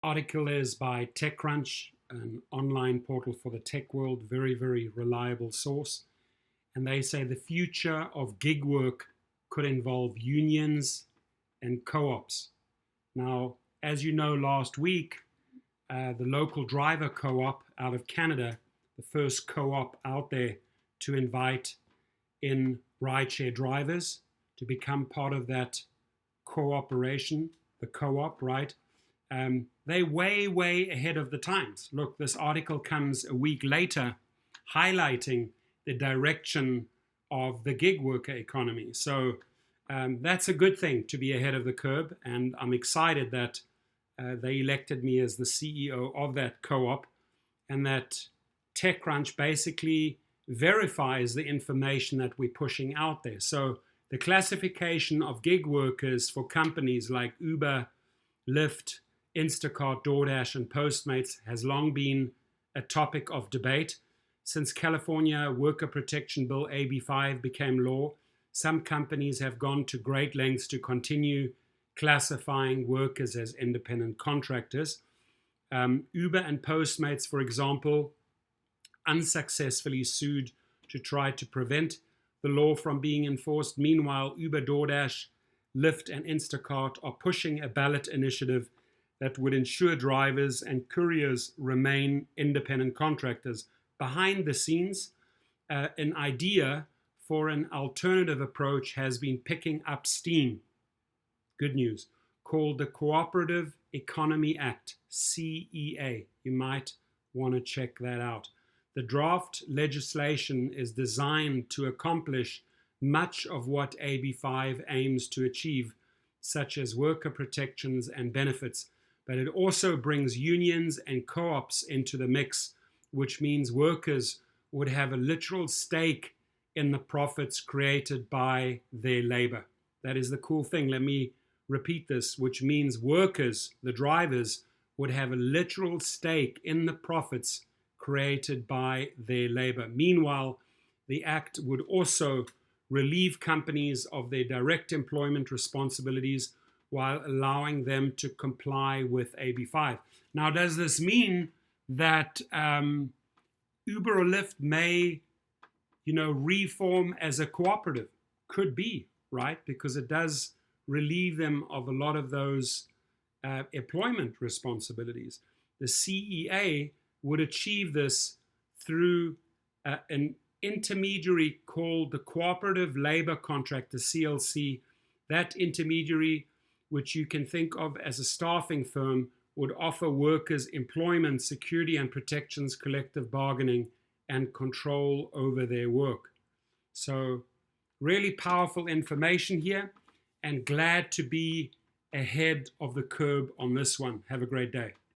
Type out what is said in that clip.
Article is by TechCrunch, an online portal for the tech world, very, very reliable source. And they say the future of gig work could involve unions and co-ops. Now, as you know, last week, the LocalDriver co-op out of Canada, the first co-op out there to invite in rideshare drivers to become part of that cooperation, the co-op, right? They're way, way ahead of the times. Look, this article comes a week later highlighting the direction of the gig worker economy. So that's a good thing to be ahead of the curve. And I'm excited that they elected me as the CEO of that co-op, and that TechCrunch basically verifies the information that we're pushing out there. So the classification of gig workers for companies like Uber, Lyft, Instacart, DoorDash, and Postmates has long been a topic of debate. Since California Worker Protection Bill AB5 became law, some companies have gone to great lengths to continue classifying workers as independent contractors. Uber and Postmates, for example, unsuccessfully sued to try to prevent the law from being enforced. Meanwhile, Uber, DoorDash, Lyft, and Instacart are pushing a ballot initiative that would ensure drivers and couriers remain independent contractors. Behind the scenes, an idea for an alternative approach has been picking up steam. Good news. Called the Cooperative Economy Act, CEA. You might want to check that out. The draft legislation is designed to accomplish much of what AB5 aims to achieve, such as worker protections and benefits, but it also brings unions and co-ops into the mix, which means workers would have a literal stake in the profits created by their labor. That is the cool thing. Let me repeat this, which means workers, the drivers, would have a literal stake in the profits created by their labor. Meanwhile, the act would also relieve companies of their direct employment responsibilities while allowing them to comply with AB5. Now, does this mean that Uber or Lyft may, reform as a cooperative? Could be, right? Because it does relieve them of a lot of those employment responsibilities. The CEA would achieve this through an intermediary called the Cooperative Labor Contract, the CLC. That intermediary, which you can think of as a staffing firm, would offer workers employment, security and protections, collective bargaining, and control over their work. So really powerful information here, and glad to be ahead of the curve on this one. Have a great day.